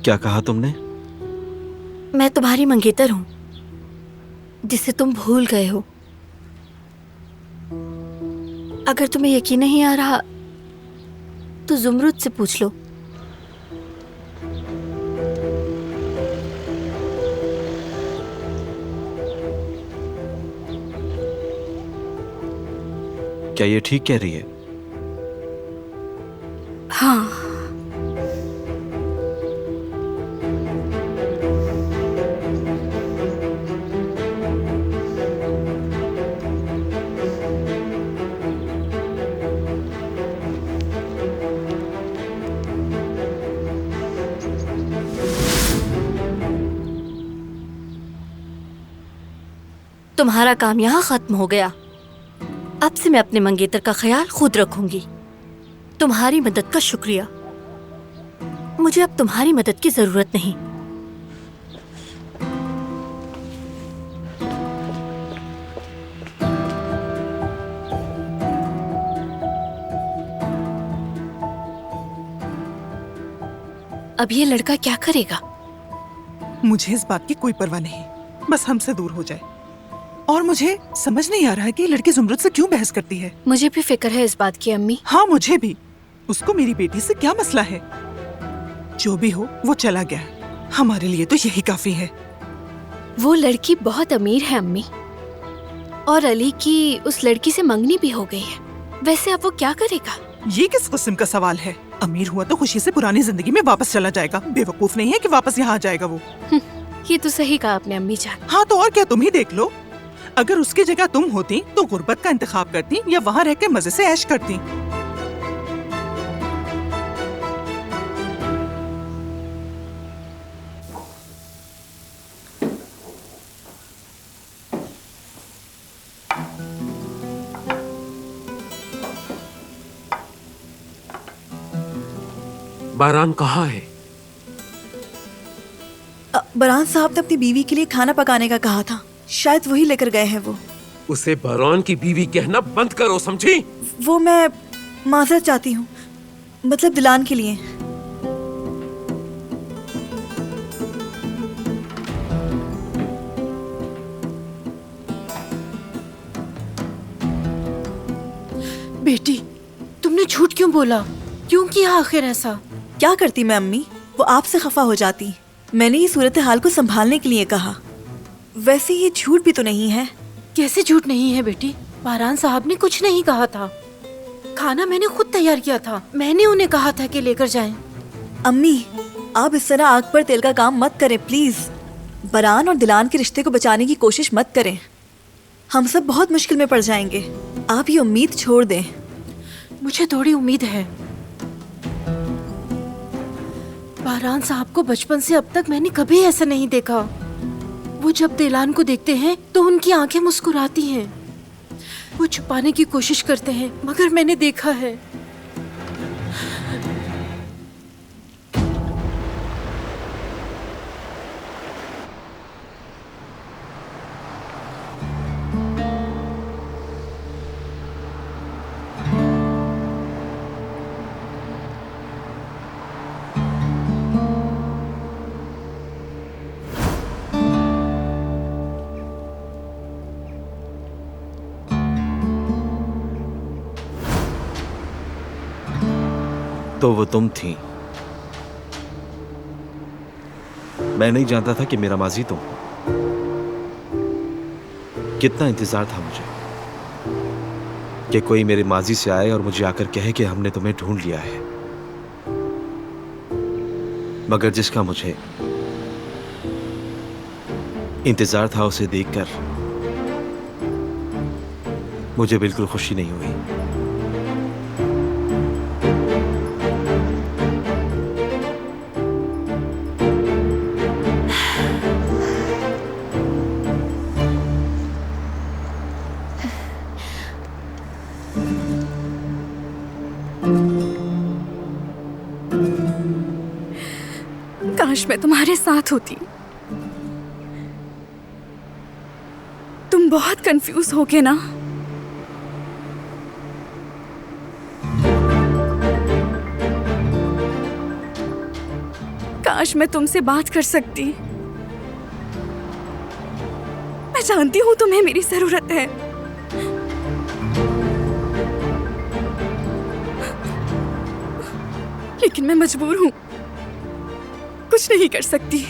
क्या कहा तुमने? मैं तुम्हारी मंगेतर हूँ, जिसे तुम भूल गए हो। अगर तुम्हें यकीन नहीं आ रहा तो जुमरुद से पूछ लो। क्या ये ठीक कह रही है? हाँ। तुम्हारा काम यहाँ खत्म हो गया। अब से मैं अपने मंगेतर का ख्याल खुद रखूंगी। तुम्हारी मदद का शुक्रिया। मुझे अब तुम्हारी मदद की जरूरत नहीं। अब ये लड़का क्या करेगा? मुझे इस बात की कोई परवाह नहीं, बस हमसे दूर हो जाए। और मुझे समझ नहीं आ रहा है कि ये लड़की जुमरुद से क्यों बहस करती है। मुझे भी फिक्र है इस बात की अम्मी। हाँ मुझे भी। उसको मेरी बेटी से क्या मसला है? जो भी हो वो चला गया, हमारे लिए तो यही काफी है। वो लड़की बहुत अमीर है अम्मी, और अली की उस लड़की से मंगनी भी हो गई है। वैसे अब वो क्या करेगा? ये किस किस्म का सवाल है? अमीर हुआ तो खुशी से पुरानी जिंदगी में वापस चला जाएगा। बेवकूफ नहीं है कि वापस यहाँ आ जाएगा वो। ये तो सही कहा आपने अम्मी जान। हाँ तो और क्या, तुम ही देख लो। अगर उसकी जगह तुम होती तो गुर्बत का इंतखाब करती या वहाँ रह के मजे से ऐश करती। बारान कहाँ है? बरहान साहब ने अपनी बीवी के लिए खाना पकाने का कहा था, शायद वही लेकर गए हैं वो। उसे बारान की बीवी कहना बंद करो, समझी? वो मैं माजरत चाहती हूँ, मतलब दिलान के लिए। बेटी, तुमने झूठ क्यों बोला? क्यों किया आखिर ऐसा? क्या करती मैं अम्मी, वो आपसे खफा हो जाती। मैंने ये सूरत हाल को संभालने के लिए कहा। वैसे ये झूठ भी तो नहीं है। कैसे झूठ नहीं है बेटी? बारान साहब ने कुछ नहीं कहा था। खाना मैंने खुद तैयार किया था। मैंने उन्हें कहा था कि लेकर जाएं। अम्मी, आप इस तरह आग पर तेल का काम मत करें प्लीज। बरान और दिलान के रिश्ते को बचाने की कोशिश मत करें। हम सब बहुत मुश्किल में पड़ जाएंगे। आप ये उम्मीद छोड़ दें। मुझे थोड़ी उम्मीद है। बारान साहब को बचपन से अब तक मैंने कभी ऐसा नहीं देखा। वो जब दिलान को देखते हैं तो उनकी आंखें मुस्कुराती हैं। वो छुपाने की कोशिश करते हैं, मगर मैंने देखा है। तो वो तुम थी। मैं नहीं जानता था कि मेरा माजी तुम हो। कितना इंतजार था मुझे कि कोई मेरे माजी से आए और मुझे आकर कहे कि हमने तुम्हें ढूंढ लिया है। मगर जिसका मुझे इंतजार था उसे देखकर मुझे बिल्कुल खुशी नहीं हुई। काश मैं तुम्हारे साथ होती। तुम बहुत कंफ्यूज होगे ना। काश मैं तुमसे बात कर सकती। मैं जानती हूँ तुम्हें मेरी जरूरत है, लेकिन मैं मजबूर हूँ, कुछ नहीं कर सकती।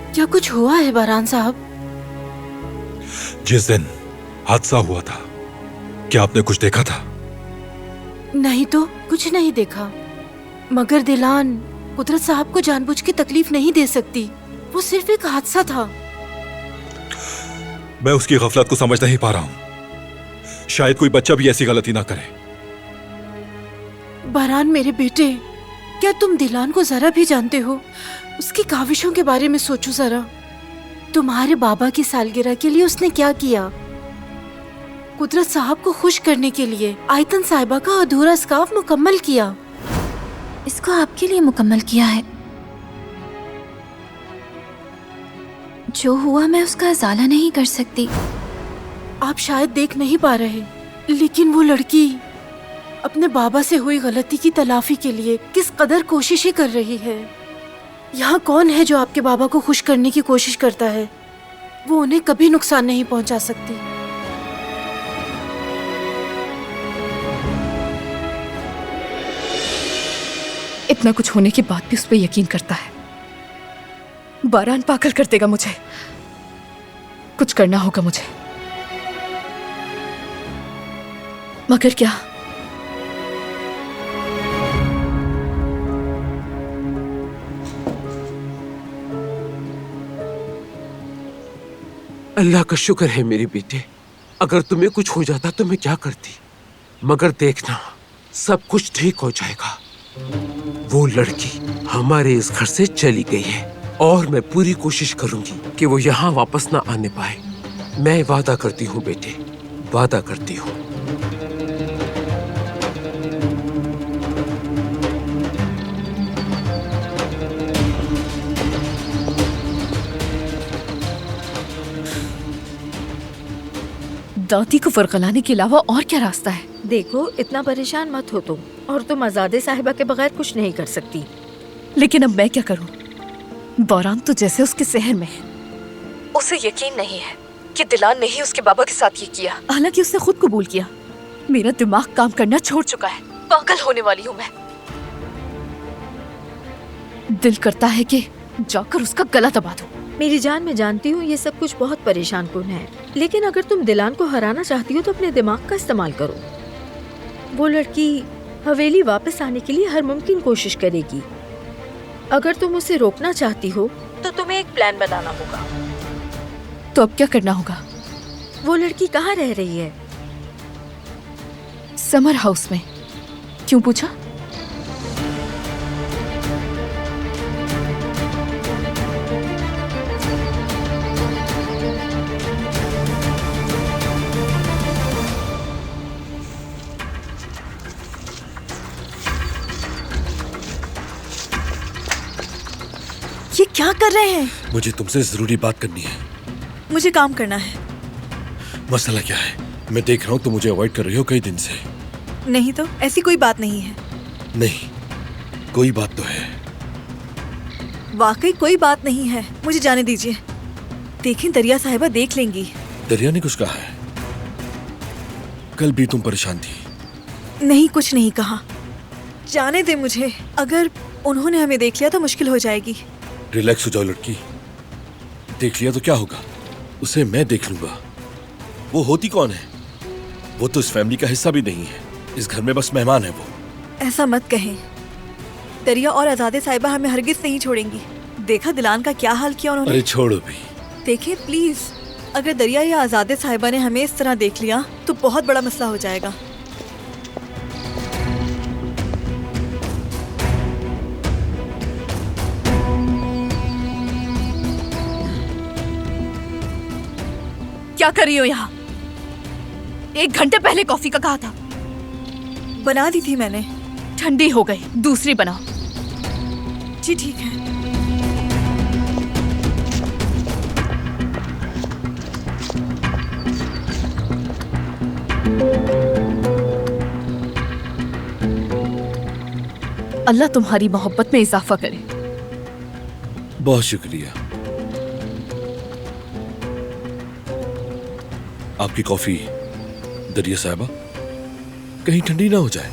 क्या कुछ हुआ है बारान साहब? जिस दिन हादसा हुआ था, क्या आपने कुछ देखा था? नहीं तो कुछ नहीं देखा, मगर दिलान कुदरत साहब को जानबूझ के तकलीफ नहीं दे सकती। वो सिर्फ एक हादसा था। मैं उसकी गफलत को समझ नहीं पा रहा हूं। शायद कोई बच्चा भी ऐसी गलती ना करे। बारान मेरे बेटे, क्या तुम दिलान को जरा भी जानते हो? उसकी काविशों के बारे में सोचो जरा। तुम्हारे बाबा की सालगिरह के लिए उसने क्या किया? कुदरत साहब को खुश करने के लिए आयतन साहिबा का अधूरा स्कार्फ मुकम्मल किया। इसको आपके लिए मुकम्मल किया है। जो हुआ मैं उसका इजाला नहीं कर सकती। आप शायद देख नहीं पा रहे, लेकिन वो लड़की अपने बाबा से हुई गलती की तलाफी के लिए किस कदर कोशिशें कर रही है। यहाँ कौन है जो आपके बाबा को खुश करने की कोशिश करता है? वो उन्हें कभी नुकसान नहीं पहुंचा सकती। इतना कुछ होने के बाद भी उस पर यकीन करता है। बारान पागल कर देगा मुझे। कुछ करना होगा मुझे। मगर क्या? अल्लाह का शुक्र है मेरे बेटे, अगर तुम्हें कुछ हो जाता तो मैं क्या करती। मगर देखना, सब कुछ ठीक हो जाएगा। वो लड़की हमारे इस घर से चली गई है और मैं पूरी कोशिश करूंगी कि वो यहाँ वापस ना आने पाए। मैं वादा करती हूँ बेटे, वादा करती हूँ। दादी को फरगलाने के अलावा और क्या रास्ता है? देखो, इतना परेशान मत हो तुम, और तुम आजादे साहिबा के बगैर कुछ नहीं कर सकती। लेकिन अब मैं क्या करूं? बारान तो जैसे उसके शहर में है। उसे यकीन नहीं है कि दिलान ने ही उसके बाबा के साथ ये किया। हालांकि उसने खुद कबूल किया। मेरा दिमाग काम करना छोड़ चुका है। पागल होने वाली हूँ मैं। दिल करता है कि जाकर उसका गला दबा दूं। मेरी जान, मैं जानती हूँ ये सब कुछ बहुत परेशान कुन है, लेकिन अगर तुम दिलान को हराना चाहती हो तो अपने दिमाग का इस्तेमाल करो। वो लड़की हवेली वापस आने के लिए हर मुमकिन कोशिश करेगी। अगर तुम उसे रोकना चाहती हो तो तुम्हें एक प्लान बनाना होगा। तो अब क्या करना होगा? वो लड़की कहाँ रह रही है? समर हाउस में। क्यों पूछा? ये क्या कर रहे हैं? मुझे तुमसे जरूरी बात करनी है। मुझे काम करना है। मसला क्या है? मैं देख रहा हूँ तुम मुझे अवॉइड कर रही हो कई दिन से। नहीं तो ऐसी कोई बात नहीं है। नहीं, कोई बात तो है। वाकई कोई बात नहीं है। मुझे जाने दीजिए। देखें, दरिया साहिबा देख लेंगी। दरिया ने कुछ कहा है? कल भी तुम परेशान थी। नहीं, कुछ नहीं कहा। जाने दे मुझे। अगर उन्होंने हमें देख लिया तो मुश्किल हो जाएगी। रिलैक्स हो जाओ लड़की। देख लिया तो क्या होगा? उसे मैं देख लूंगा। वो होती कौन है? वो तो इस फैमिली का हिस्सा भी नहीं है। इस घर में बस मेहमान है वो। ऐसा मत कहें। दरिया और आजादे साहिबा हमें हरगिज नहीं छोड़ेंगी। देखा दिलान का क्या हाल किया उन्होंने। अरे छोड़ो भी। देखिए प्लीज, अगर दरिया या आजादे साहिबा ने हमें इस तरह देख लिया तो बहुत बड़ा मसला हो जाएगा। क्या कर रही हो यहाँ? 1 घंटे पहले कॉफी का कहा था। बना दी थी मैंने। ठंडी हो गई, दूसरी बनाओ। जी ठीक है। अल्लाह तुम्हारी मोहब्बत में इजाफा करे। बहुत शुक्रिया। आपकी कॉफी दरिया साहबा कहीं ठंडी ना हो जाए।